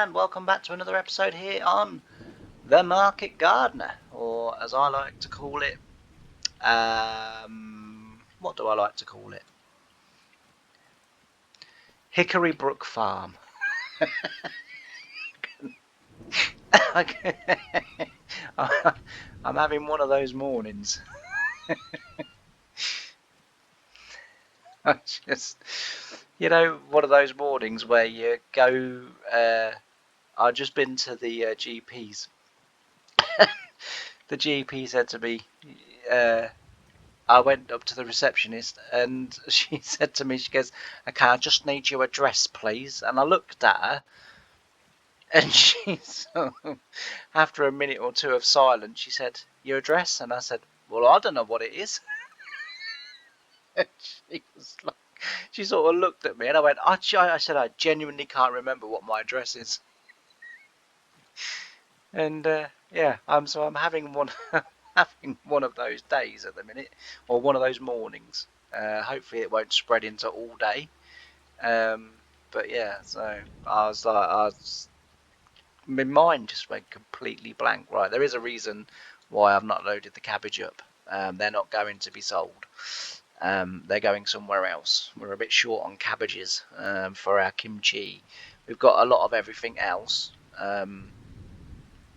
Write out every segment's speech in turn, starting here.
and welcome back to another episode here on The Market Gardener, or as I like to call it, what do I like to call it? Hickory Brook Farm. I'm having one of those mornings. I just, one of those mornings where you go, I've just been to the GP's. The GP said to me, I went up to the receptionist and she said to me, she goes, okay, I just need your address, please. And I looked at her and she's, after a minute or two of silence, she said, your address? And I said, well, I don't know what it is. And she was like, she sort of looked at me and I went, I said, I genuinely can't remember what my address is. And yeah, I'm having one having one of those days at the minute, or one of those mornings. Hopefully it won't spread into all day. But yeah, so my mind just went completely blank. Right, there is a reason why I've not loaded the cabbage up. They're not going to be sold. They're going somewhere else. We're a bit short on cabbages for our kimchi. We've got a lot of everything else.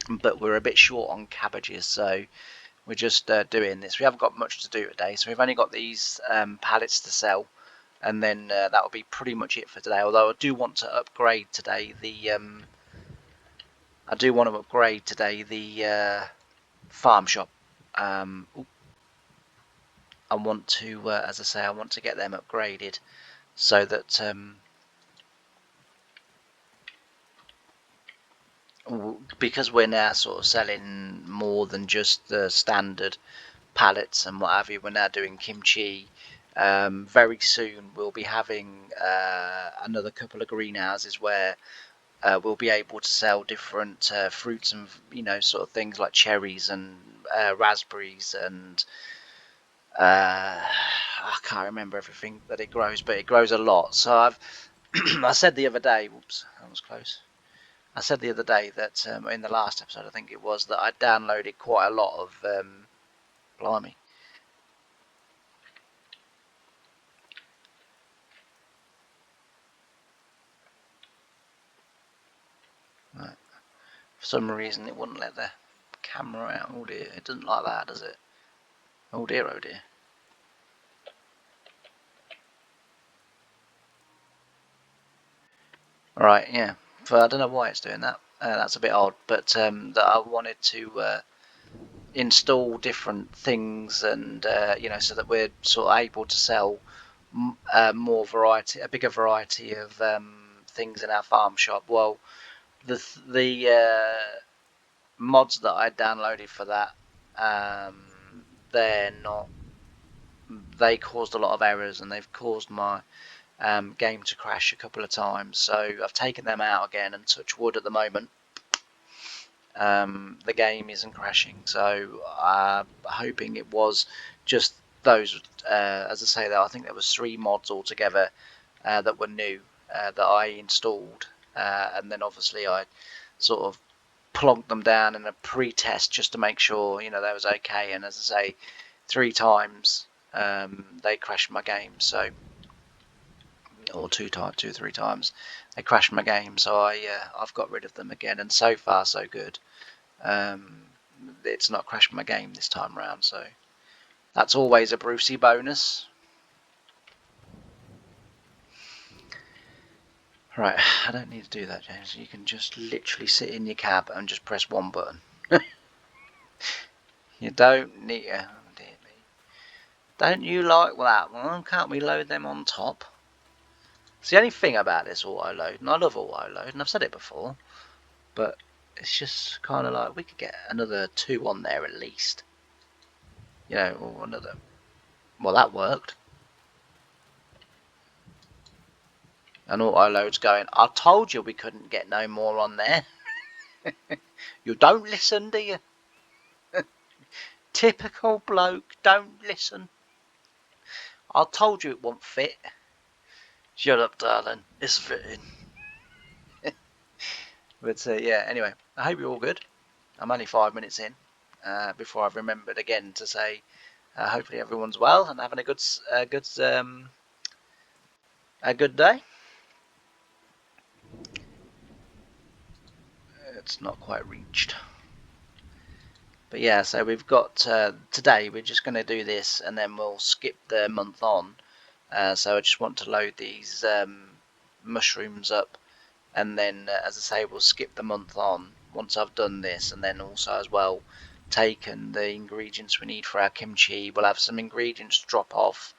But we're a bit short on cabbages, so we're just doing this. We haven't got much to do today, so we've only got these pallets to sell, and then that will be pretty much it for today. Although I do want to upgrade today the farm shop. I want to, as I say, I want to get them upgraded so that because we're now sort of selling more than just the standard pallets and what have you, we're now doing kimchi. Very soon we'll be having another couple of greenhouses where we'll be able to sell different fruits and sort of things like cherries and raspberries and I can't remember everything that it grows, but it grows a lot. So I said the other day, whoops, that was close. I said the other day that in the last episode, I think it was, that I downloaded quite a lot of blimey. Right. For some reason it wouldn't let the camera out. Oh dear, it doesn't like that, does it? Oh dear, oh dear. Right, yeah. I don't know why it's doing that. That's a bit odd, but that I wanted to install different things and so that we're sort of able to sell more variety, a bigger variety of things in our farm shop. Well, the mods that I downloaded for that, they caused a lot of errors and they've caused my game to crash a couple of times. So I've taken them out again, and touch wood at the moment, the game isn't crashing. So I'm hoping it was just those. As I say, though, I think there was 3 mods altogether that were new that I installed, and then obviously I sort of plonked them down in a pre-test just to make sure they was okay. And as I say, 3 times they crashed my game. So, or 3 times they crashed my game. So I've got rid of them again, and so far so good. It's not crashed my game this time around, so that's always a Brucey bonus. Right, I don't need to do that, James. You can just literally sit in your cab and just press one button. You don't need to. Oh dear me. Don't you like that one? Can't we load them on top? It's the only thing about this auto load, and I love auto load, and I've said it before, but it's just kind of like we could get another 2 on there at least. Or another. Well, that worked. And auto load's going, I told you we couldn't get no more on there. You don't listen, do you? Typical bloke, don't listen. I told you it won't fit. Shut up, darling. It's fitting. But yeah, anyway, I hope you're all good. I'm only 5 minutes in before I've remembered again to say hopefully everyone's well and having a good day. It's not quite reached. But yeah, so we've got today we're just going to do this and then we'll skip the month on. So I just want to load these mushrooms up, and then as I say, we'll skip the month on once I've done this, and then also as well taken the ingredients we need for our kimchi. We'll have some ingredients drop off,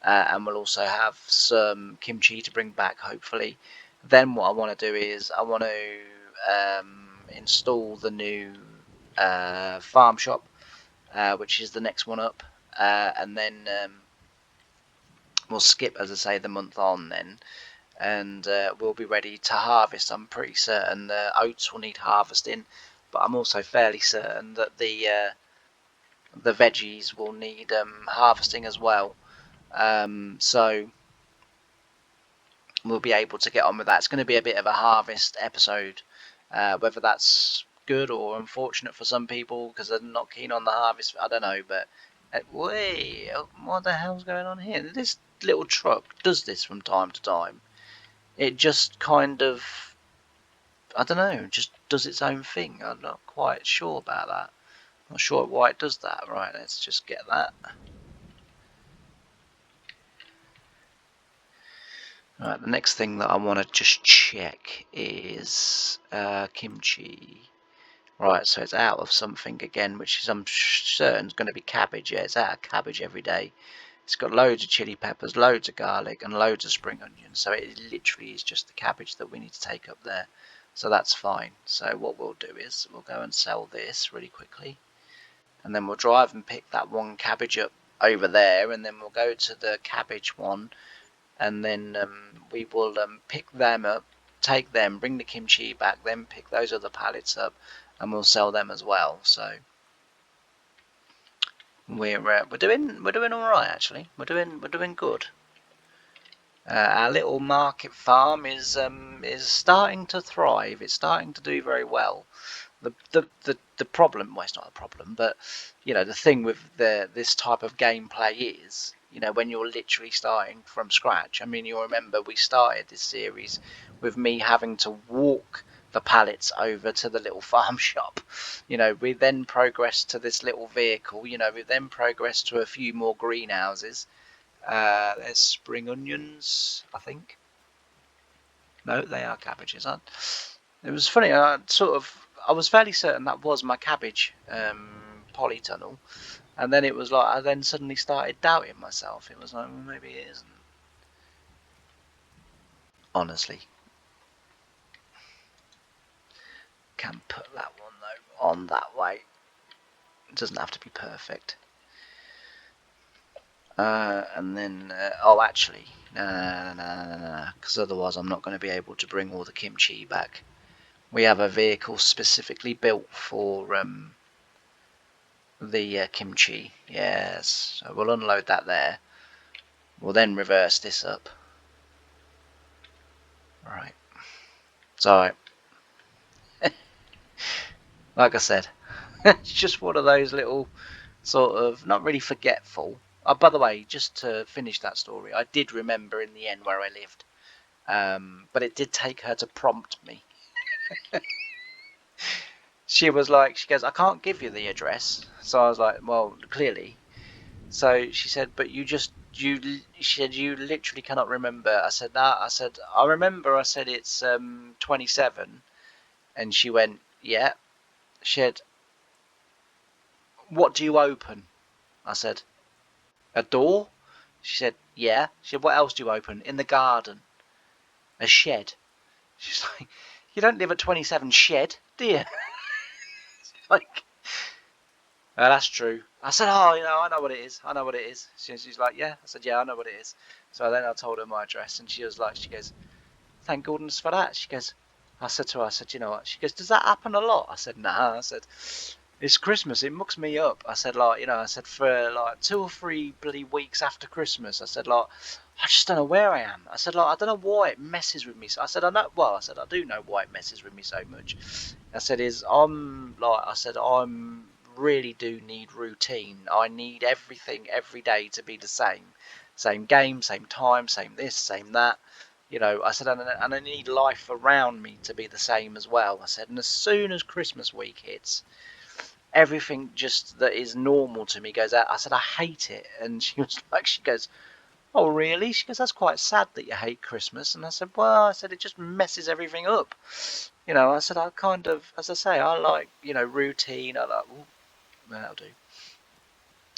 and we'll also have some kimchi to bring back hopefully. Then what I want to do is I want to install the new farm shop, which is the next one up, and then we'll skip, as I say, the month on then, and we'll be ready to harvest. I'm pretty certain the oats will need harvesting, but I'm also fairly certain that the veggies will need harvesting as well. So we'll be able to get on with that. It's going to be a bit of a harvest episode, whether that's good or unfortunate for some people because they're not keen on the harvest. I don't know, but wait, what the hell's going on here? This little truck does this from time to time. It just kind of, I don't know, just does its own thing. I'm not quite sure about that. Not sure why it does that. Right, let's just get that. Right, the next thing that I want to just check is kimchi. Right, so it's out of something again, which is I'm certain is going to be cabbage. Yeah, it's out of cabbage every day. It's got loads of chili peppers, loads of garlic, and loads of spring onions. So it literally is just the cabbage that we need to take up there. So that's fine. So what we'll do is we'll go and sell this really quickly, and then we'll drive and pick that one cabbage up over there, and then we'll go to the cabbage one, and then we will pick them up, take them, bring the kimchi back, then pick those other pallets up, and we'll sell them as well. So we're doing all right actually. We're doing good. Our little market farm is starting to thrive. It's starting to do very well. The problem, well, it's not a problem, but you know, the thing with this type of gameplay is, you know, when you're literally starting from scratch. I mean, you'll remember we started this series with me having to walk the pallets over to the little farm shop. You know, we then progressed to this little vehicle. You know, we then progressed to a few more greenhouses. There's spring onions, I think. No, they are cabbages, aren't? It was funny. I was fairly certain that was my cabbage polytunnel, and then it was like I then suddenly started doubting myself. It was like, well, maybe it isn't. Honestly, can put that one though on that way. It doesn't have to be perfect. And then, oh, actually, no, because otherwise I'm not going to be able to bring all the kimchi back. We have a vehicle specifically built for the kimchi. Yes, so we'll unload that there. We'll then reverse this up. Right. So, like I said, it's just one of those little sort of, not really forgetful. By the way, just to finish that story, I did remember in the end where I lived, but it did take her to prompt me. She was like, she goes, I can't give you the address. So I was like, well, clearly. So she said, but she said, you literally cannot remember. I said, nah, I said, I remember. I said, it's 27. And she went, yeah. She said, what do you open? I said, a door? She said, yeah. She said, what else do you open? In the garden. A shed. She's like, you don't live at 27 shed, do you? Like, that's true. I said, oh, you know, I know what it is. I know what it is. She's like, yeah. I said, yeah, I know what it is. So then I told her my address, and she was like, she goes, thank goodness for that. She goes, I said to her, I said, you know what? She goes, does that happen a lot? I said, nah. I said, It's Christmas. It mucks me up. I said, like, I said for like 2 or 3 bloody weeks after Christmas, I said, like, I just don't know where I am. I said, like, I don't know why it messes with me. So I said, I know. Well, I said, I do know why it messes with me so much. I said, I'm really do need routine. I need everything every day to be the same game, same time, same this, same that. I said, and I need life around me to be the same as well. I said, and as soon as Christmas week hits, everything just that is normal to me goes out. I said, I hate it. And she goes, oh, really? She goes, that's quite sad that you hate Christmas. And I said, well, it just messes everything up. I said, I kind of, as I say, I like, routine. I like, ooh, that'll do.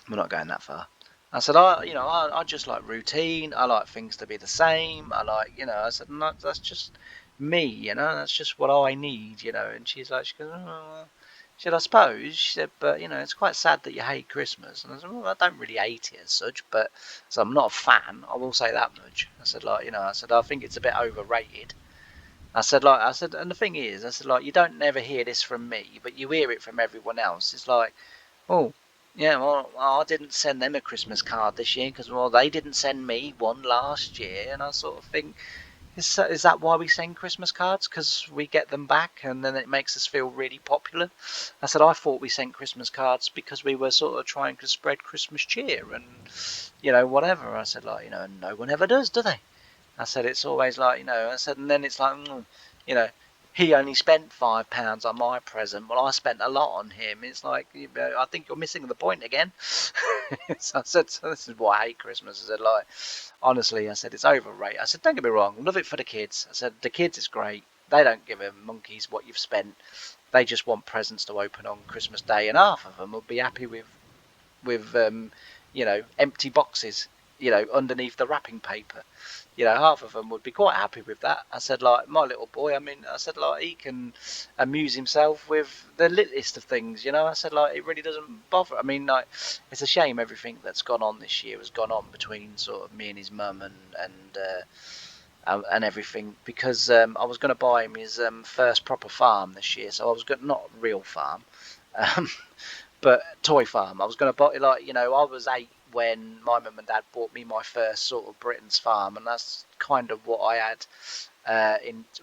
We're not going that far. I said, I just like routine. I like things to be the same. I like, I said, no, that's just me, that's just what I need, And she goes, oh. She said, I suppose. She said, but, it's quite sad that you hate Christmas. And I said, well, I don't really hate it as such, but so I'm not a fan. I will say that much. I said, like, I think it's a bit overrated. I said, and the thing is, I said, like, you don't never hear this from me, but you hear it from everyone else. It's like, oh, yeah, well, I didn't send them a Christmas card this year because, well, they didn't send me one last year. And I sort of think, is that why we send Christmas cards? Because we get them back and then it makes us feel really popular? I said, I thought we sent Christmas cards because we were sort of trying to spread Christmas cheer and, whatever. I said, like, no one ever does, do they? I said, it's always like, I said, and then it's like, he only spent £5 on my present. Well, I spent a lot on him. It's like, I think you're missing the point again. So I said, so this is why I hate Christmas. I said, like, honestly, I said, it's overrated. I said, don't get me wrong, love it for the kids. I said, the kids is great. They don't give a monkeys what you've spent. They just want presents to open on Christmas Day, and half of them will be happy with empty boxes, underneath the wrapping paper. Half of them would be quite happy with that. I said, like, my little boy, I said, like, he can amuse himself with the littlest of things, I said, like, it really doesn't bother. I mean, like, it's a shame everything that's gone on this year has gone on between sort of me and his mum and everything, because I was going to buy him his first proper farm this year, so I was going, not real farm, but toy farm. I was going to buy, like, I was 8 when my mum and dad bought me my first sort of Britain's farm, and that's kind of what I had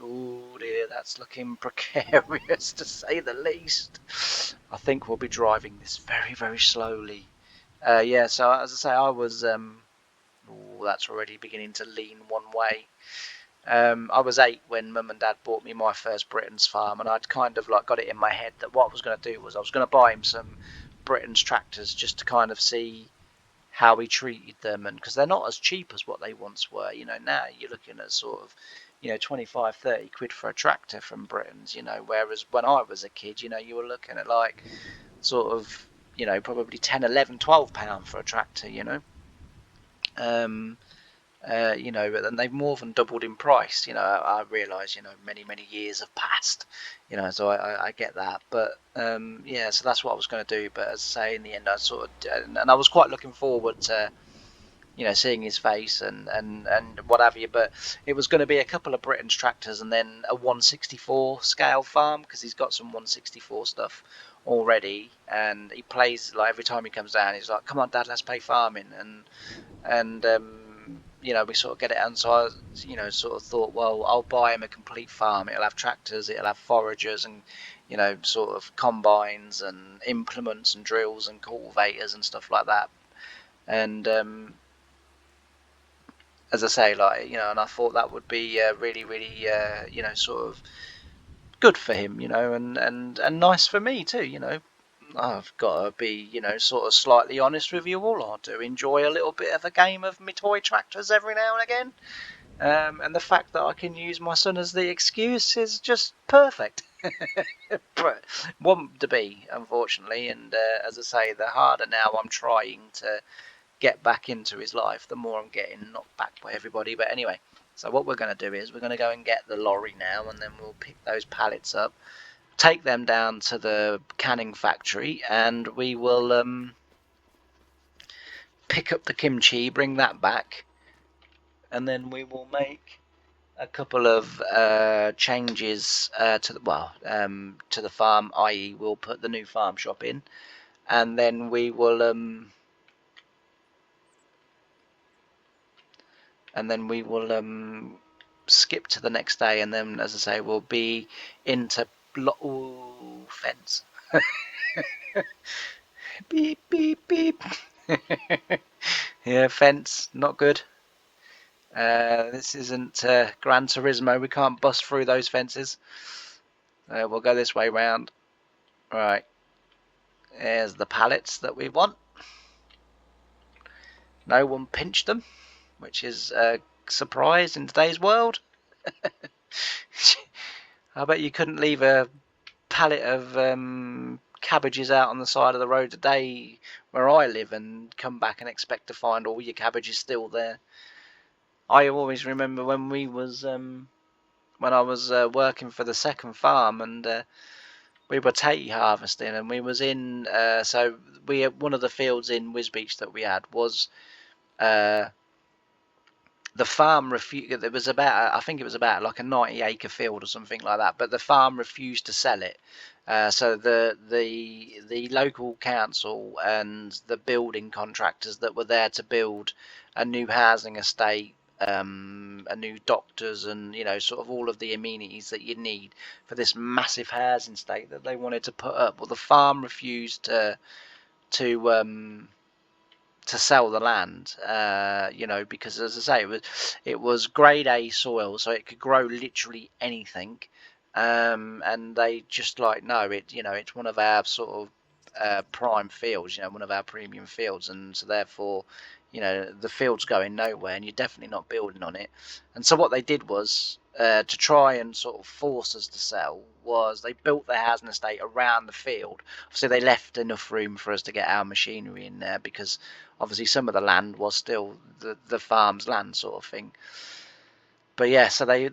oh dear, that's looking precarious to say the least. I think we'll be driving this very, very slowly. Yeah, so as I say, I was, that's already beginning to lean one way. I was 8 when mum and dad bought me my first Britain's farm, and I'd kind of like got it in my head that what I was going to do was I was going to buy him some Britain's tractors just to kind of see how he treated them, and because they're not as cheap as what they once were. Now you're looking at sort of 25-30 quid for a tractor from Britain's, whereas when I was a kid, you were looking at like sort of probably 10, 11, 12 pound for a tractor. But then they've more than doubled in price. I realise, many years have passed, so I get that. But yeah, so that's what I was going to do. But as I say, in the end, I sort of, and I was quite looking forward to, seeing his face and what have you. But it was going to be a couple of Britain's tractors and then a 164 scale farm, because he's got some 164 stuff already, and he plays like every time he comes down, he's like, "Come on, Dad, let's play farming," and we sort of get it. And so I, sort of thought, well, I'll buy him a complete farm. It'll have tractors, it'll have foragers, and sort of combines and implements and drills and cultivators and stuff like that. And as I say, like, and I thought that would be really, really, sort of good for him, and nice for me too. I've got to be, sort of slightly honest with you all. I do enjoy a little bit of a game of my toy tractors every now and again. And the fact that I can use my son as the excuse is just perfect. But won't to be, unfortunately. And as I say, the harder now I'm trying to get back into his life, the more I'm getting knocked back by everybody. But anyway, so what we're going to do is we're going to go and get the lorry now, and then we'll pick those pallets up, take them down to the canning factory, and we will pick up the kimchi, bring that back, and then we will make a couple of changes to the farm, i.e. we'll put the new farm shop in, and then we will skip to the next day, and then, as I say, we'll be into fence. Beep beep beep. Yeah, fence, not good. This isn't Gran Turismo. We can't bust through those fences. We'll go this way round. Right. There's the pallets that we want. No one pinched them, which is a surprise in today's world. I bet you couldn't leave a pallet of cabbages out on the side of the road today where I live and come back and expect to find all your cabbages still there. I always remember when I was working for the second farm, and we were tatty harvesting, and we was in so we had one of the fields in Wisbeach that we had was the farm refused. It was about, I think it was about like a 90-acre field or something like that, but the farm refused to sell it. So the local council and the building contractors that were there to build a new housing estate, a new doctors, and sort of all of the amenities that you need for this massive housing estate that they wanted to put up. Well, the farm refused to sell the land, because, as I say, it was grade A soil, so it could grow literally anything, and they just like, no, it's one of our sort of prime fields, one of our premium fields, and so therefore, the field's going nowhere, and you're definitely not building on it. And so what they did was, to try and sort of force us to sell, was they built their housing estate around the field. So they left enough room for us to get our machinery in there, because obviously some of the land was still the farm's land, sort of thing. But yeah, so they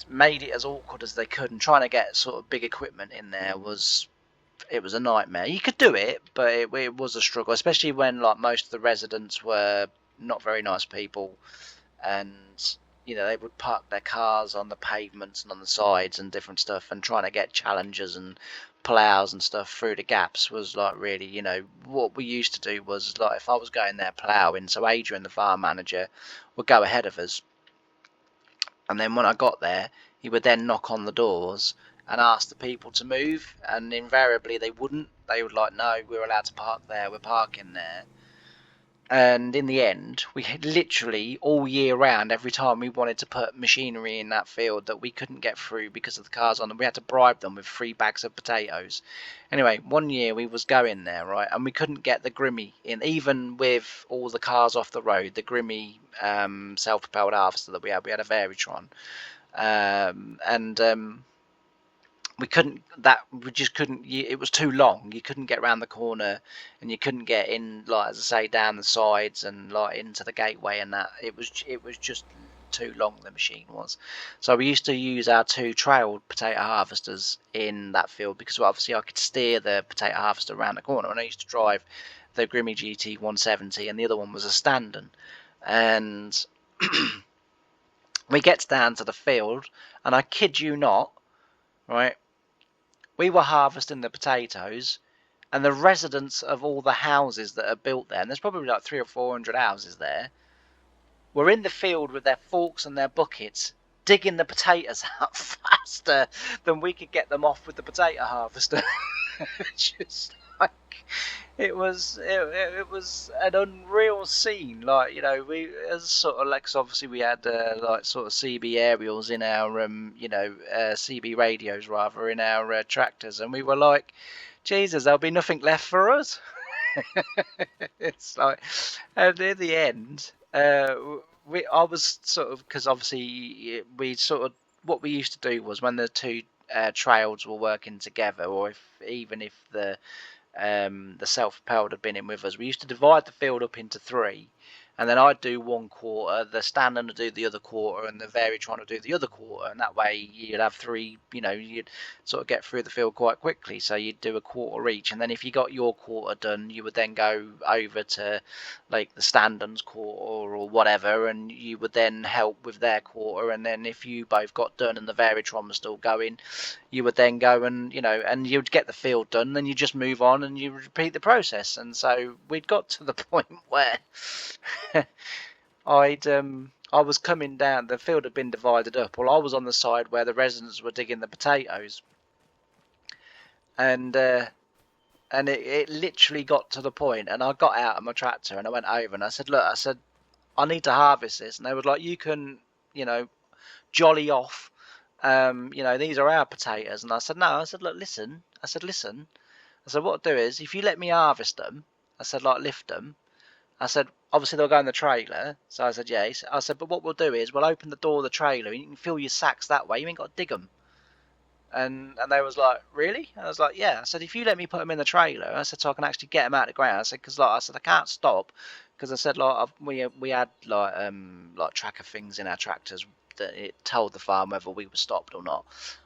made it as awkward as they could, and trying to get sort of big equipment in there was a nightmare. You could do it, but it was a struggle, especially when like most of the residents were not very nice people, and they would park their cars on the pavements and on the sides and different stuff, and trying to get challengers and plows and stuff through the gaps was like, really, what we used to do was, like, if I was going there ploughing, so Adrian, the farm manager, would go ahead of us, and then when I got there, he would then knock on the doors and ask the people to move, and invariably they wouldn't. They would like, no, we're allowed to park there, we're parking there. And in the end, we had literally all year round, every time we wanted to put machinery in that field that we couldn't get through because of the cars on them, we had to bribe them with 3 bags of potatoes. Anyway, one year we was going there, right, and we couldn't get the Grimmy in, even with all the cars off the road. The Grimmy self-propelled harvester that we had a Veritron, and we just couldn't, it was too long. You couldn't get around the corner, and you couldn't get in, like, as I say, down the sides and like into the gateway, and that it was just too long, the machine was. So we used to use our 2 trailed potato harvesters in that field, because obviously I could steer the potato harvester around the corner, and I used to drive the Grimmy GT 170, and the other one was a Standen. And we get down to the field, and I kid you not, right, we were harvesting the potatoes, and the residents of all the houses that are built there, and there's probably like 300 or 400 houses there, were in the field with their forks and their buckets, digging the potatoes out faster than we could get them off with the potato harvester. Just like, it was an unreal scene. Like, we, as sort of, like, 'cause obviously we had like sort of CB aerials in our CB radios rather, in our tractors, and we were like, Jesus, there'll be nothing left for us. It's like, and in the end, I was sort of, because obviously we sort of, what we used to do was, when the 2 trails were working together, or even if the self-propelled had been in with us, we used to divide the field up into 3, and then I'd do 1/4, the stand-in would do the other quarter, and the Veritron would do the other quarter, and that way you'd have 3, you'd sort of get through the field quite quickly. So you'd do a quarter each, and then if you got your quarter done, you would then go over to like the stand-in's quarter or whatever, and you would then help with their quarter, and then if you both got done and the Veritron was still going, you would then go and and you'd get the field done, then you just move on and you repeat the process. And so we'd got to the point where I was coming down, the field had been divided up. Well, I was on the side where the residents were digging the potatoes, and it literally got to the point, and I got out of my tractor and I went over and I said, look, I said, I need to harvest this. And they were like, you can, jolly off. These are our potatoes. And I said, no. I said, look, listen. I said, what I'll do is, if you let me harvest them, I said, like, lift them. I said, obviously they'll go in the trailer. So I said, yes. I said, but what we'll do is we'll open the door of the trailer and you can fill your sacks that way. You ain't got to dig them. And they was like, really? And I was like, yeah. I said, if you let me put them in the trailer, I said, so I can actually get them out of the ground. I said, because I can't stop, because I said, like, we had like tracker things in our tractors that it told the farm whether we were stopped or not.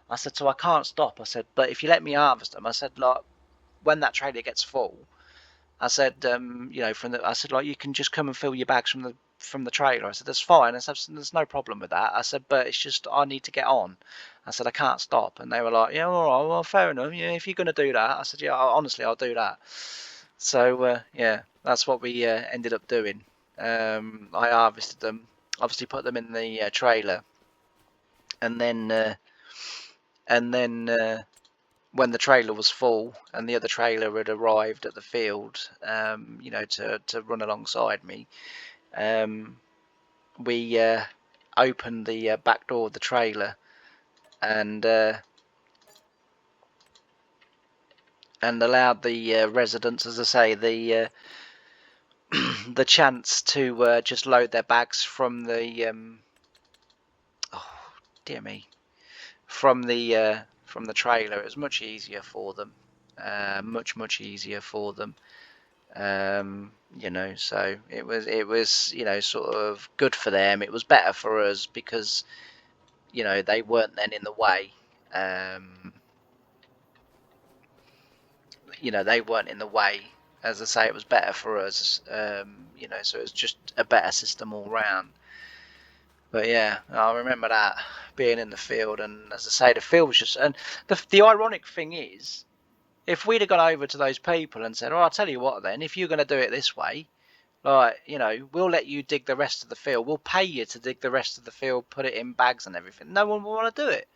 I said, so I can't stop. I said, but if you let me harvest them, I said, like, when that trailer gets full, I said, I said, like, you can just come and fill your bags from the trailer. I said, that's fine. I said, there's no problem with that. I said, but it's just I need to get on. I said, I can't stop. And they were like, yeah, all right, well, fair enough. Yeah, if you're going to do that. I said, yeah, honestly, I'll do that. So, yeah, that's what we ended up doing. I harvested them, obviously put them in the trailer. And then when the trailer was full and the other trailer had arrived at the field, to run alongside me, we opened the back door of the trailer and allowed the residents, as I say, the the chance to just load their bags from the dear me, from the trailer. It was much easier for them, much easier for them. So it was sort of good for them. It was better for us because they weren't then in the way. They weren't in the way. As I say, it was better for us. So it was just a better system all round. But yeah, I remember that being in the field, and as I say, the field was just. And the ironic thing is, if we'd have gone over to those people and said, "Oh, I'll tell you what, then, if you're going to do it this way, like, we'll let you dig the rest of the field. We'll pay you to dig the rest of the field, put it in bags and everything." No one would want to do it.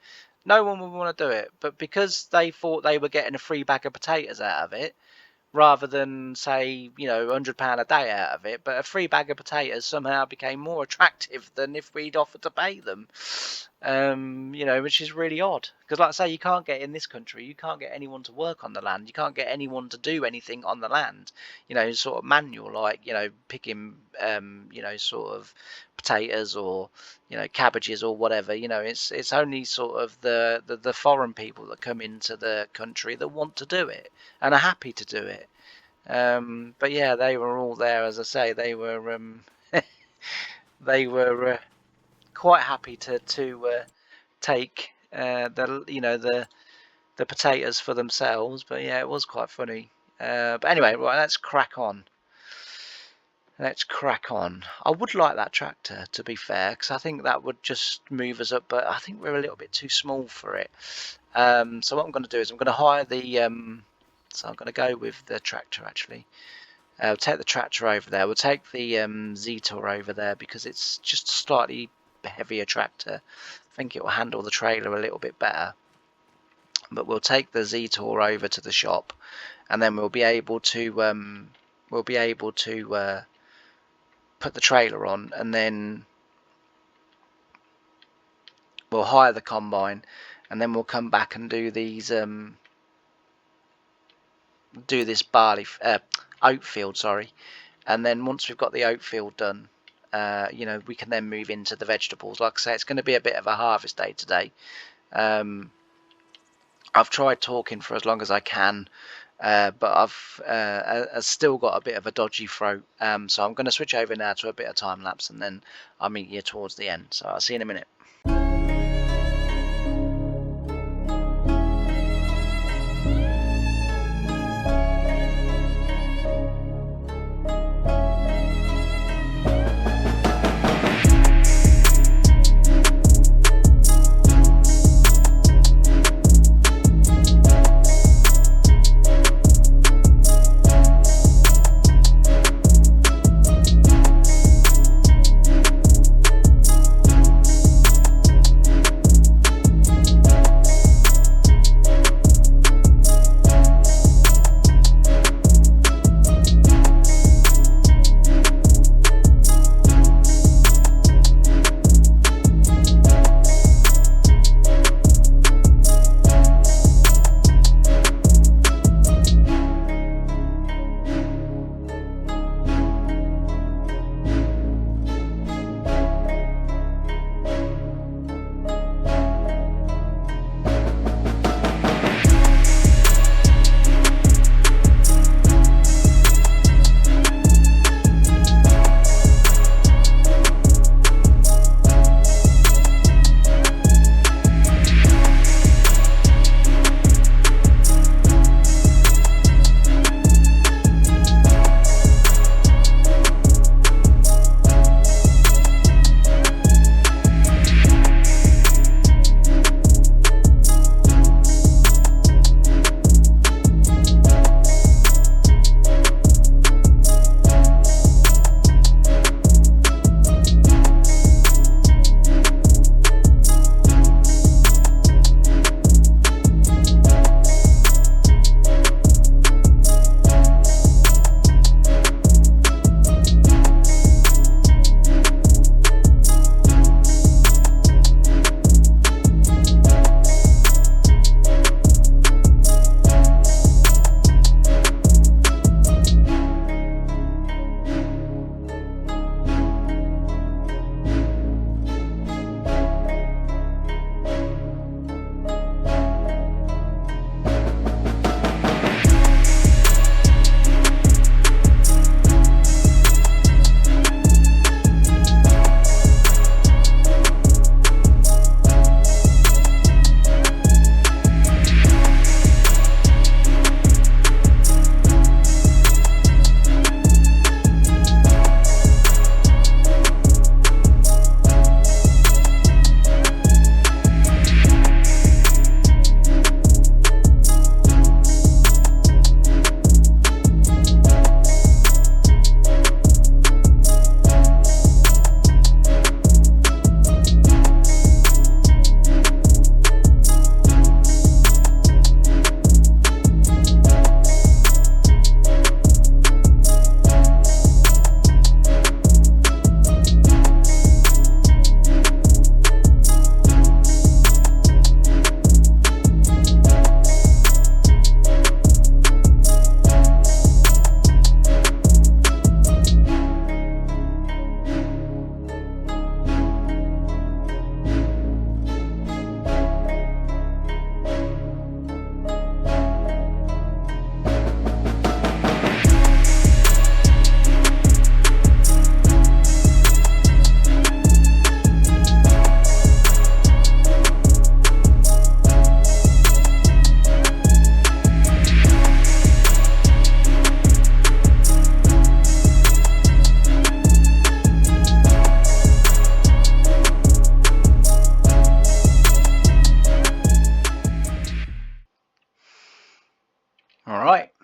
No one would want to do it. But because they thought they were getting a free bag of potatoes out of it, rather than say, £100 a day out of it, but a free bag of potatoes somehow became more attractive than if we'd offered to pay them. Which is really odd, because like I say, you can't get in this country, you can't get anyone to work on the land, you can't get anyone to do anything on the land, sort of manual, like, picking, sort of potatoes or, cabbages or whatever. It's only sort of the foreign people that come into the country that want to do it and are happy to do it. But yeah, they were all there, as I say, they were they were quite happy to take the potatoes for themselves. But yeah, it was quite funny. But anyway, right, let's crack on. I would like that tractor, to be fair, because I think that would just move us up, but I think we're a little bit too small for it. So what I'm going to do is I'm going to hire the so I'm going to go with the tractor, actually. We'll take the tractor over there. We'll take the Z-Tour over there because it's just a slightly heavier tractor. I think it will handle the trailer a little bit better. But we'll take the Z-Tour over to the shop, and then we'll be able to put the trailer on, and then we'll hire the combine, and then we'll come back and do these do this oat field, sorry. And then once we've got the oat field done, we can then move into the vegetables. Like I say, it's going to be a bit of a harvest day today. I've tried talking for as long as I can but I've still got a bit of a dodgy throat, so I'm going to switch over now to a bit of time lapse, and then I'll meet you towards the end. So I'll see you in a minute.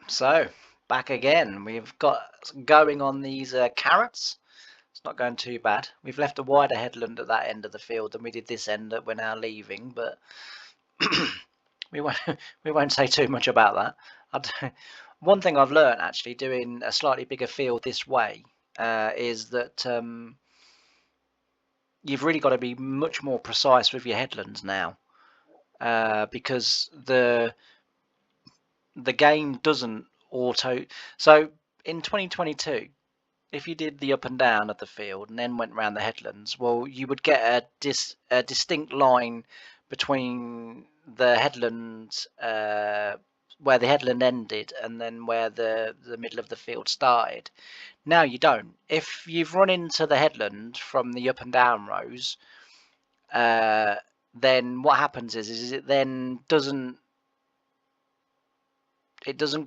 So back again. We've got going on these carrots. It's not going too bad. We've left a wider headland at that end of the field than we did this end that we're now leaving, but we won't say too much about that. One thing I've learned actually doing a slightly bigger field this way is that you've really got to be much more precise with your headlands now, because the game doesn't auto. So in 2022, if you did the up and down of the field and then went around the headlands, well, you would get a distinct line between the headland where the headland ended and then where the middle of the field started. Now you don't. If you've run into the headland from the up and down rows, then what happens is it then doesn't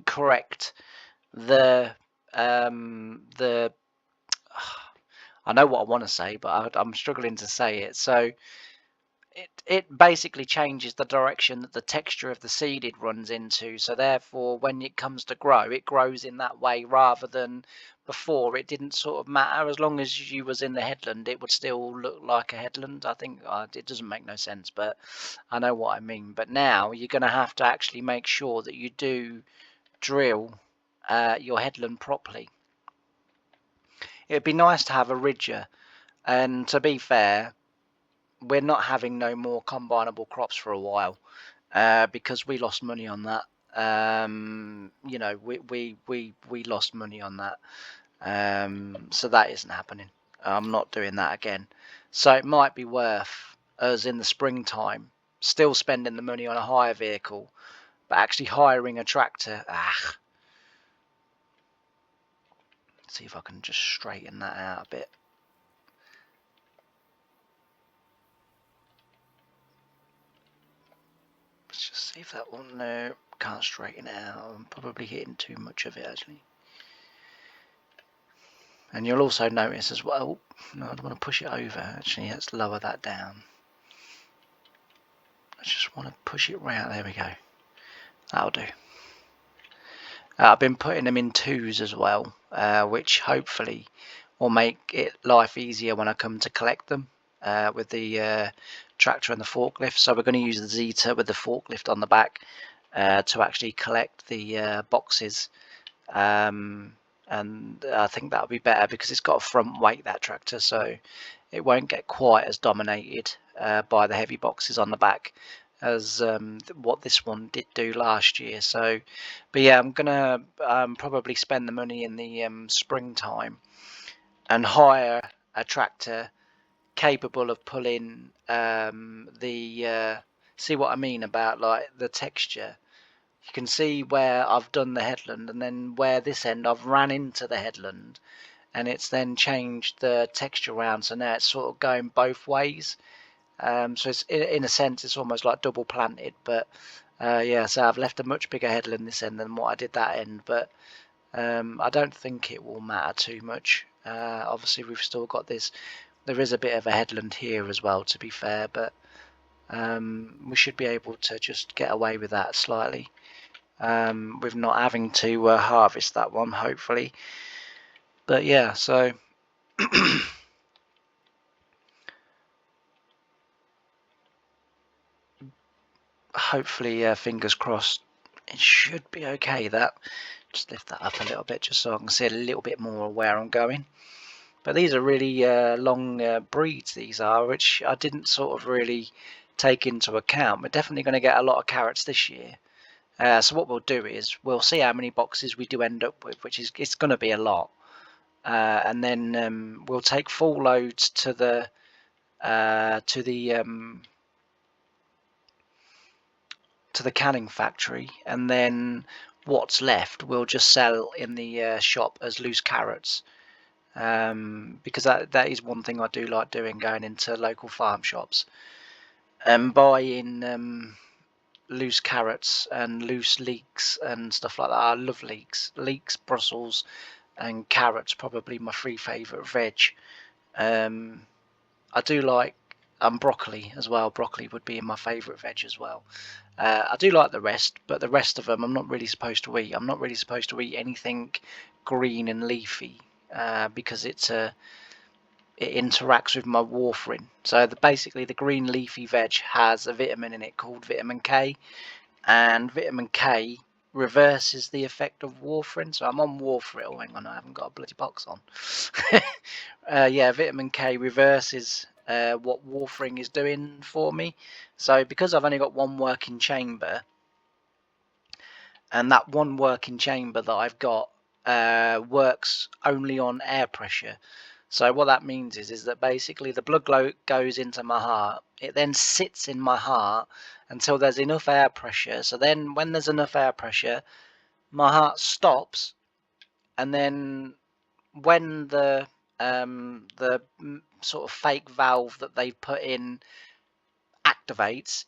correct the I know what I want to say, but I'm struggling to say it. So it basically changes the direction that the texture of the seeded runs into. So therefore, when it comes to grow, it grows in that way rather than before. It didn't sort of matter as long as you was in the headland, it would still look like a headland. I think it doesn't make no sense, but I know what I mean. But now you're going to have to actually make sure that you do drill your headland properly. It'd be nice to have a ridger, and to be fair, we're not having no more combinable crops for a while because we lost money on that. You know, we lost money on that, so that isn't happening. I'm not doing that again. So it might be worth us in the springtime still spending the money on a hire vehicle, but actually hiring a tractor. Let's see if I can just straighten that out a bit. Let's just see if that one, no, can't straighten it out. I'm probably hitting too much of it actually. And you'll also notice as well, no, I don't want to push it over actually, let's lower that down. I just want to push it round, there we go. That'll do. I've been putting them in twos as well, which hopefully will make it life easier when I come to collect them with the tractor and the forklift. So we're going to use the Zeta with the forklift on the back to actually collect the boxes, and I think that'll be better because it's got a front weight, that tractor, so it won't get quite as dominated by the heavy boxes on the back as what this one did do last year. So, but yeah, I'm gonna probably spend the money in the springtime and hire a tractor capable of pulling see what I mean about like the texture. You can see where I've done the headland and then where this end I've ran into the headland, and it's then changed the texture around, so now it's sort of going both ways. So it's in a sense it's almost like double planted, but yeah, so I've left a much bigger headland this end than what I did that end, but I don't think it will matter too much. Obviously we've still got this, there is a bit of a headland here as well, to be fair, but we should be able to just get away with that slightly with not having to harvest that one, hopefully. But yeah, so hopefully, fingers crossed, it should be okay. That, just lift that up a little bit just so I can see a little bit more where I'm going. But these are really long breeds, these are, which I didn't sort of really take into account. We're definitely going to get a lot of carrots this year. So what we'll do is we'll see how many boxes we do end up with, which is, it's going to be a lot. And then we'll take full loads to the canning factory, and then what's left we'll just sell in the shop as loose carrots, because that is one thing I do like doing, going into local farm shops and buying loose carrots and loose leeks and stuff like that. I love leeks, Brussels and carrots, probably my three favourite veg. I do like broccoli as well. Broccoli would be in my favourite veg as well. I do like the rest, but the rest of them I'm not really supposed to eat. I'm not really supposed to eat anything green and leafy because it interacts with my warfarin. So basically the green leafy veg has a vitamin in it called vitamin K, and vitamin K reverses the effect of warfarin. So I'm on warfarin. Oh, hang on, I haven't got a bloody box on. Yeah, vitamin K reverses what warfarin is doing for me. So because I've only got one working chamber, and that one working chamber that I've got works only on air pressure, So what that means is that basically the blood goes into my heart. It then sits in my heart until there's enough air pressure. So then when there's enough air pressure, my heart stops, and then when the sort of fake valve that they've put in activates,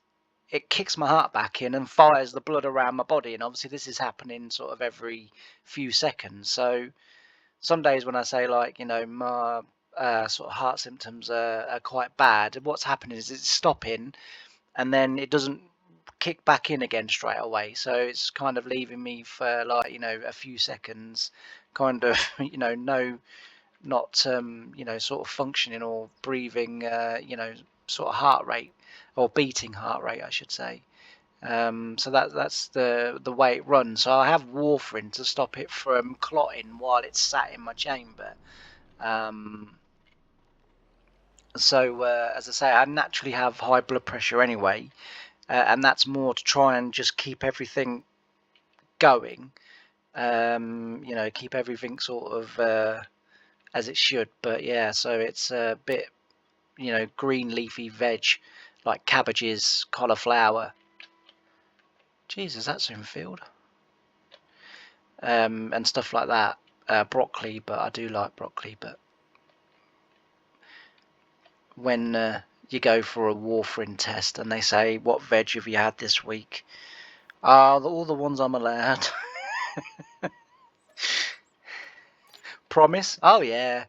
it kicks my heart back in and fires the blood around my body. And obviously this is happening sort of every few seconds. So some days when I say, like, you know, my sort of heart symptoms are quite bad, what's happening is it's stopping, and then it doesn't kick back in again straight away. So it's kind of leaving me for, like, you know, a few seconds, kind of, you know, not you know, sort of functioning or breathing, you know, sort of heart rate, or beating heart rate, I should say. So that's the way it runs. So I have warfarin to stop it from clotting while it's sat in my chamber. So as I say, I naturally have high blood pressure anyway, and that's more to try and just keep everything going. You know, keep everything sort of as it should. But yeah, so it's a bit, you know, green leafy veg like cabbages, cauliflower. Jesus, that's in field. And stuff like that. Broccoli, but I do like broccoli. But when you go for a warfarin test and they say, what veg have you had this week? All the ones I'm allowed. Promise? Oh yeah,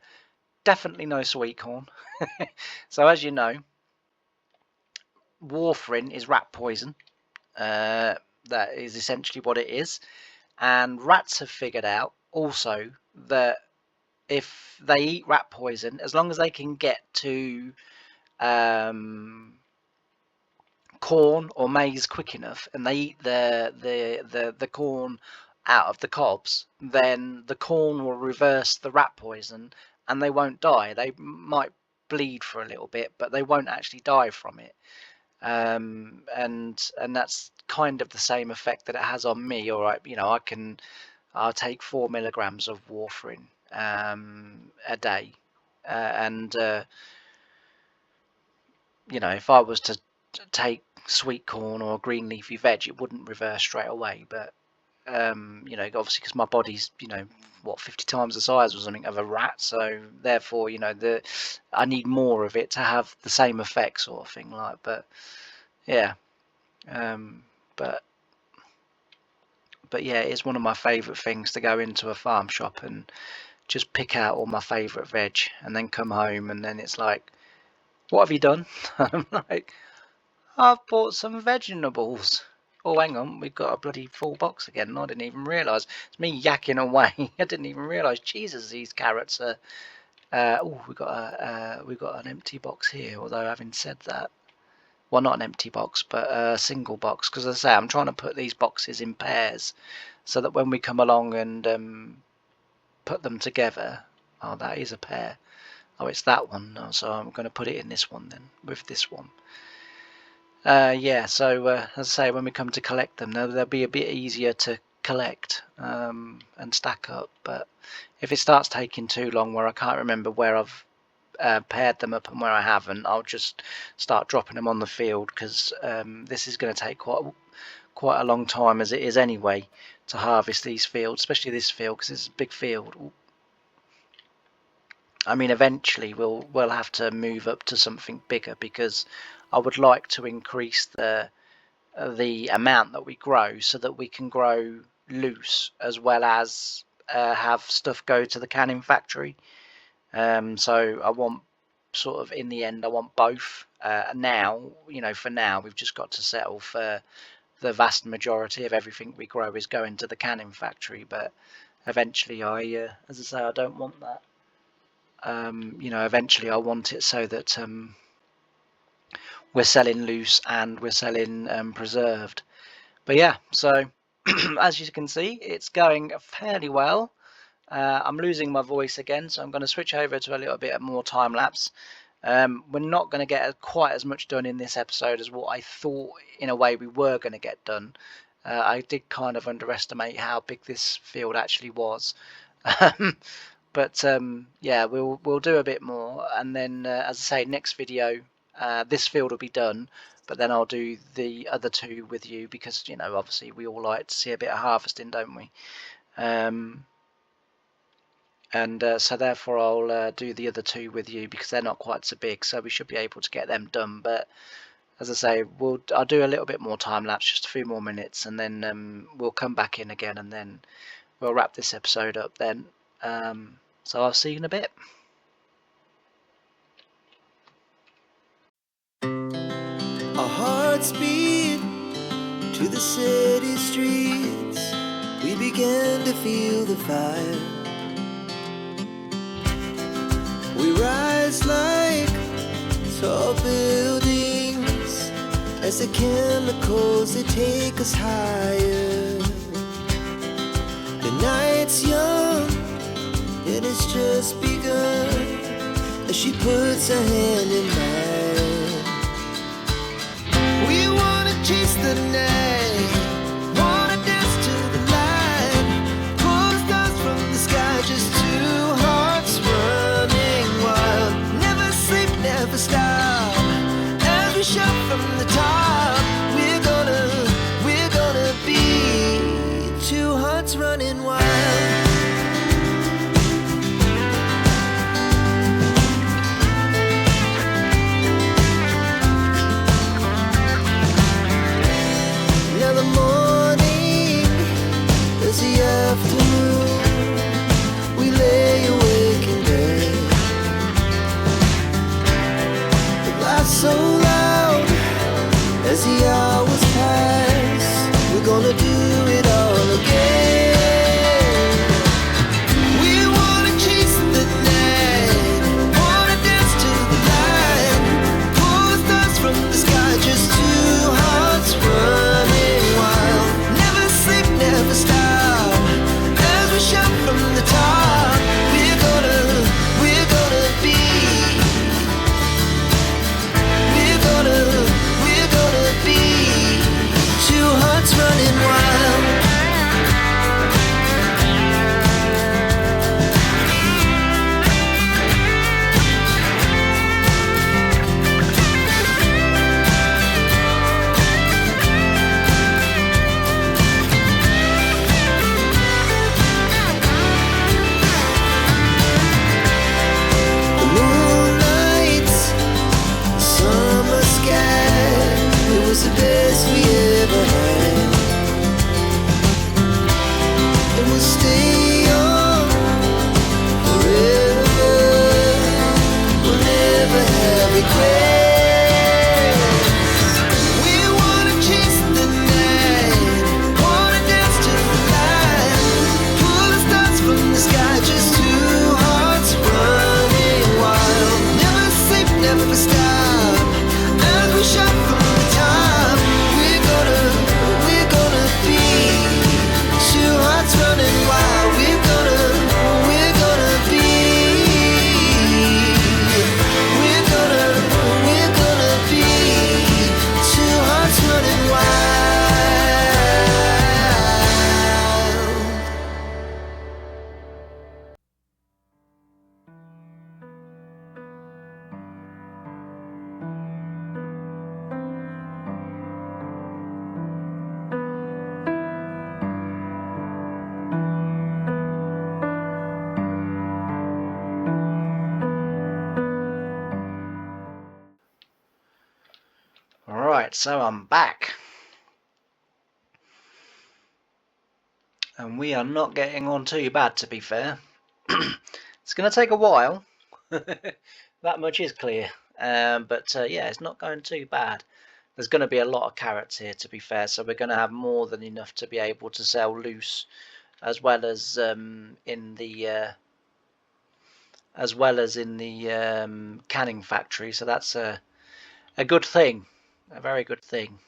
definitely no sweet corn. So as you know, warfarin is rat poison. That is essentially what it is. And rats have figured out also that if they eat rat poison, as long as they can get to corn or maize quick enough, and they eat the corn out of the cobs, then the corn will reverse the rat poison, and they won't die. They might bleed for a little bit, but they won't actually die from it. And that's kind of the same effect that it has on me. All right, you know, I'll take 4 milligrams of warfarin a day, and you know, if I was to take sweet corn or green leafy veg, it wouldn't reverse straight away. But you know, obviously because my body's, you know, what, 50 times the size or something of a rat, so therefore, you know, I need more of it to have the same effect, sort of thing. Like, but yeah, but yeah, it's one of my favourite things to go into a farm shop and just pick out all my favourite veg, and then come home, and then it's like, what have you done? I'm like, I've bought some vegetables. Oh, hang on, we've got a bloody full box again. I didn't even realise. It's me yakking away. I didn't even realise. Jesus, these carrots are. Oh, we got an empty box here. Although having said that, well, not an empty box, but a single box. Because as I say, I'm trying to put these boxes in pairs, so that when we come along and put them together. Oh, that is a pair. Oh, it's that one. Oh, so I'm going to put it in this one then, with this one. Yeah, so as I say, when we come to collect them, they'll be a bit easier to collect and stack up. But if it starts taking too long, where I can't remember where I've paired them up and where I haven't, I'll just start dropping them on the field, because this is going to take quite a long time as it is anyway to harvest these fields, especially this field, because it's a big field. I mean, eventually we'll have to move up to something bigger, because I would like to increase the amount that we grow, so that we can grow loose as well as have stuff go to the canning factory. So I want, sort of, in the end, I want both. Now, you know, for now we've just got to settle for the vast majority of everything we grow is going to the canning factory, but eventually as I say, I don't want that. You know, eventually I want it so that we're selling loose and we're selling preserved. But yeah, so as you can see, it's going fairly well. I'm losing my voice again, so I'm going to switch over to a little bit more time lapse. We're not going to get quite as much done in this episode as what I thought in a way we were going to get done. I did kind of underestimate how big this field actually was. But yeah, we'll do a bit more, and then as I say, next video, this field will be done, but then I'll do the other two with you, because you know, obviously we all like to see a bit of harvesting, don't we? And so therefore I'll do the other two with you, because they're not quite so big, so we should be able to get them done. But as I say, I'll do a little bit more time lapse, just a few more minutes, and then we'll come back in again, and then we'll wrap this episode up then. So I'll see you in a bit. Our hearts beat to the city streets. We began to feel the fire. We rise like tall buildings as the chemicals, they take us higher. The night's young and it's just begun as she puts her hand in mine. We wanna chase the night, wanna dance to the light, pull the stars from the sky, just two hearts running wild. Never sleep, never stop, as we shout from the top. We're gonna be two hearts running wild. We lay awake in bed. The laughs so loud as the hours pass. We're gonna do it all again. We wanna chase the night, wanna dance to the light, pull the stars from the sky, just two hearts running wild. Never sleep, never stop, as we shout from the top. We're gonna be, we're gonna be two hearts running wild. The best we ever had, and we'll stay on forever. We'll never have regrets. We wanna chase the night, wanna dance to the light, pull the stars from the sky, just two hearts running wild. Never sleep, never stop, as we shout from the top. Running wild, we're gonna be, two hearts running Alright, so I'm back. And we are not getting on too bad, to be fair. It's going to take a while. That much is clear. But yeah, it's not going too bad. There's going to be a lot of carrots here, to be fair, so we're going to have more than enough to be able to sell loose, as well as in the canning factory. So that's a good thing, a very good thing.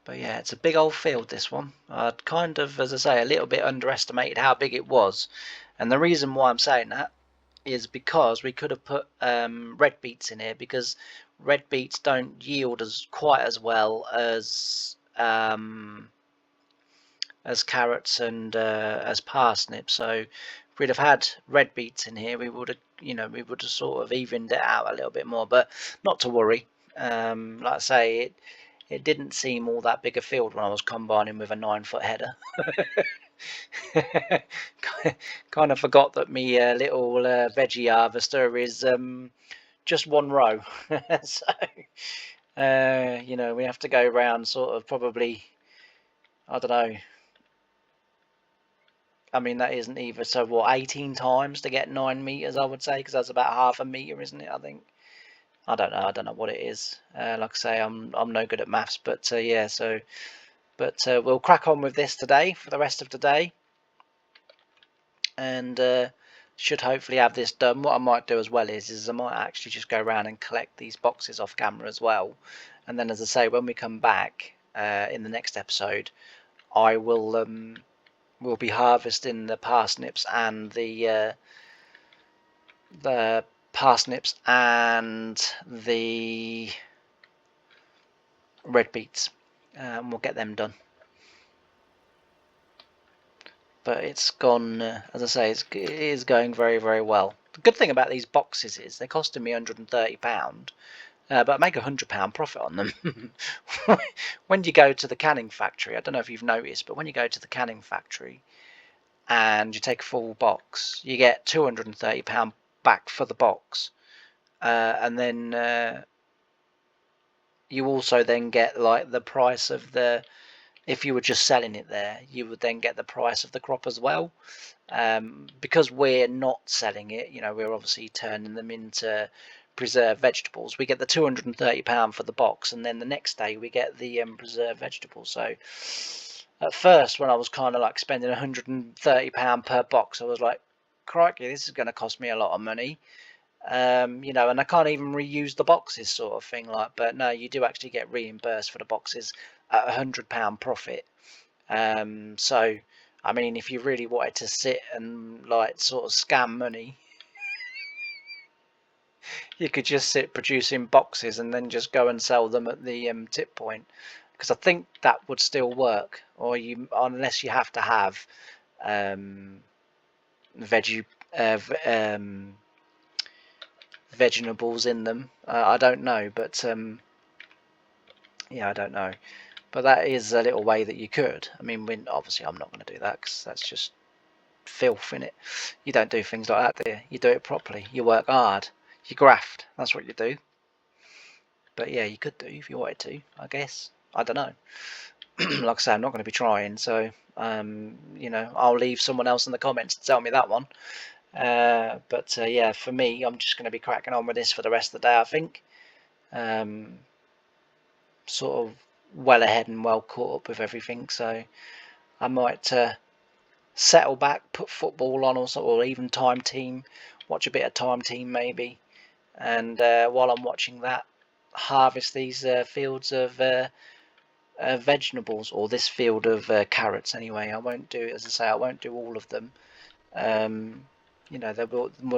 But yeah, it's a big old field, this one. I'd kind of, as I say, a little bit underestimated how big it was. And the reason why I'm saying that is because we could have put red beets in here, because red beets don't yield quite as well as as carrots and as parsnips. So if we'd have had red beets in here, we would have, we would have sort of evened it out a little bit more. But not to worry. Like I say, it didn't seem all that big a field when I was combining with a 9-foot header. Kind of forgot that me little veggie harvester is just one row. So we have to go around sort of probably, I don't know. I mean, that isn't either. So what, 18 times to get 9 meters, I would say, because that's about half a meter, isn't it? I think. I don't know. I don't know what it is. Like I say, I'm no good at maths, but yeah. So, but we'll crack on with this today for the rest of today, and should hopefully have this done. What I might do as well is I might actually just go around and collect these boxes off camera as well, and then, as I say, when we come back in the next episode, I will we'll be harvesting the parsnips and the red beets, and we'll get them done. But it's gone, as I say, it is going very, very well. The good thing about these boxes is they're costing me £130, but I make £100 profit on them. When you go to the canning factory, I don't know if you've noticed, but when you go to the canning factory and you take a full box, you get £230 back for the box, and then you also then get like the price of the, if you were just selling it there, you would then get the price of the crop as well. Because we're not selling it, we're obviously turning them into preserved vegetables. We get the £230 for the box, and then the next day we get the preserved vegetables. So at first, when I was kind of like spending £130 per box, I was like, crikey, this is going to cost me a lot of money. And I can't even reuse the boxes, sort of thing. But no, you do actually get reimbursed for the boxes at £100 profit. So I mean, if you really wanted to sit and like sort of scam money, you could just sit producing boxes and then just go and sell them at the tip point, because I think that would still work. Or unless you have to have vegetables in them. I don't know, but yeah, I don't know. But that is a little way that you could. I mean, obviously I'm not going to do that, because that's just filth, in it. You don't do things like that, do you? You do it properly. You work hard. You graft. That's what you do. But yeah, you could do if you wanted to, I guess. I don't know. Like I say, I'm not going to be trying, so I'll leave someone else in the comments to tell me that one. But yeah, for me, I'm just going to be cracking on with this for the rest of the day, I think. Sort of well ahead and well caught up with everything, so I might settle back, put football on, or even Time Team, watch a bit of Time Team maybe, and while I'm watching that, harvest these fields of vegetables, or this field of carrots anyway. I won't do, as I say, I won't do all of them. When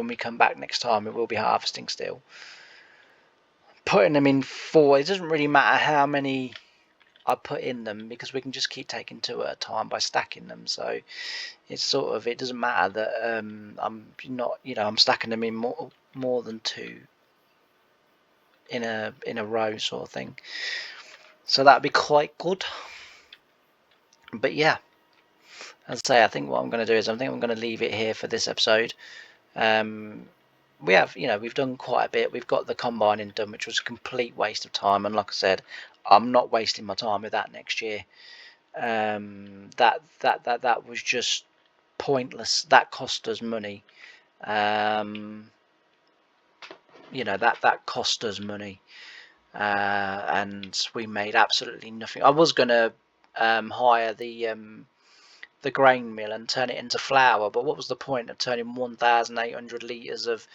we come back next time, it will be harvesting still. Putting them in 4, it doesn't really matter how many I put in them, because we can just keep taking 2 at a time by stacking them. So it's sort of, it doesn't matter that I'm not, I'm stacking them in more than 2 in a row, sort of thing. So that'd be quite good. But yeah, as I say, I think what I'm going to do is I'm going to leave it here for this episode. We have, we've done quite a bit. We've got the combining done, which was a complete waste of time. And like I said, I'm not wasting my time with that next year. That was just pointless. That cost us money. That cost us money, and we made absolutely nothing. I was going to hire the grain mill and turn it into flour, but what was the point of turning 1,800 litres of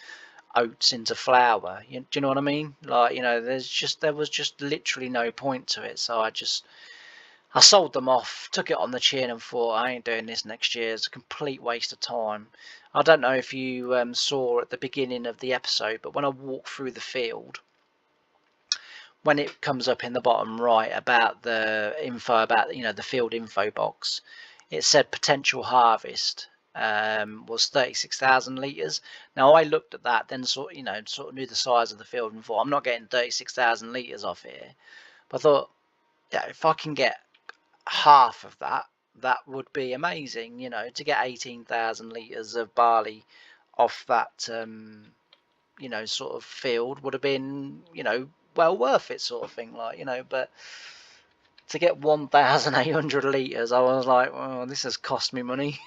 oats into flour? Do you know what I mean? Like, there was just literally no point to it. So I sold them off, took it on the chin, and thought, I ain't doing this next year. It's a complete waste of time. I don't know if you saw at the beginning of the episode, but when I walked through the field, when it comes up in the bottom right about the info about the field info box, it said potential harvest was 36,000 litres. Now I looked at that, then sort of knew the size of the field and thought, I'm not getting 36,000 litres off here. But I thought, yeah, if I can get half of that, that would be amazing. To get 18,000 litres of barley off that, sort of field would have been, well worth it, sort of thing, but to get 1,800 litres, I was like, oh, this has cost me money.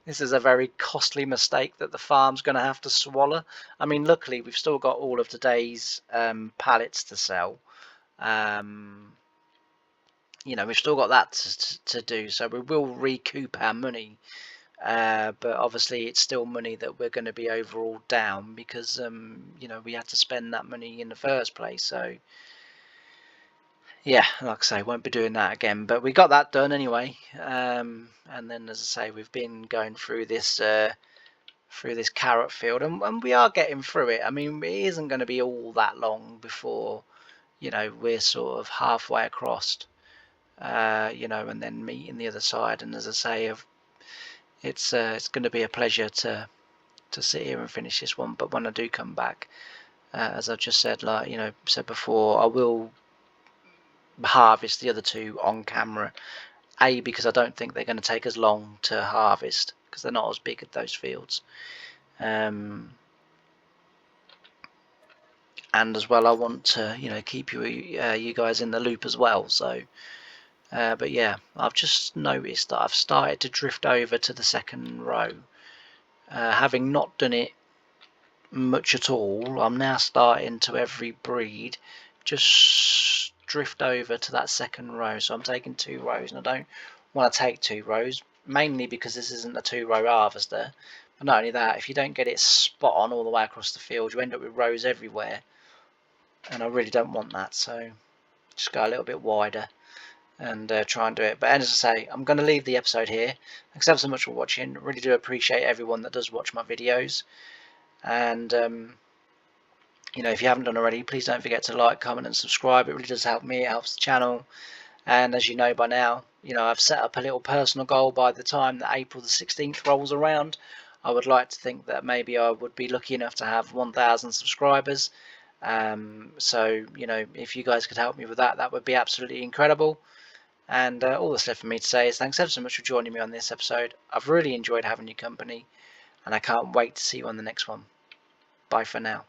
This is a very costly mistake that the farm's going to have to swallow. I mean, luckily, we've still got all of today's pallets to sell. We've still got that to do, so we will recoup our money. But obviously, it's still money that we're going to be overall down because, we had to spend that money in the first place. So, yeah, like I say, won't be doing that again. But we got that done anyway. And then, as I say, we've been going through this carrot field, and we are getting through it. I mean, it isn't going to be all that long before, we're sort of halfway across, and then meeting the other side. And as I say, it's going to be a pleasure to sit here and finish this one. But when I do come back, as I've just said, said before, I will harvest the other two on camera. Because I don't think they're going to take as long to harvest because they're not as big as those fields. And as well, I want to keep you guys in the loop as well. So, but yeah, I've just noticed that I've started to drift over to the second row. Having not done it much at all, I'm now starting to every breed just drift over to that second row. So I'm taking 2 rows, and I don't want to take 2 rows, mainly because this isn't a 2-row harvester. But not only that, if you don't get it spot on all the way across the field, you end up with rows everywhere, and I really don't want that. So just go a little bit wider and try and do it. But as I say, I'm going to leave the episode here. Thanks ever so much for watching. Really do appreciate everyone that does watch my videos. And if you haven't done already, please don't forget to like, comment and subscribe. It really does help me, it helps the channel. And as you know by now, I've set up a little personal goal. By the time that April the 16th rolls around, I would like to think that maybe I would be lucky enough to have 1,000 subscribers. So if you guys could help me with that, that would be absolutely incredible. And all that's left for me to say is thanks ever so much for joining me on this episode. I've really enjoyed having your company, and I can't wait to see you on the next one. Bye for now.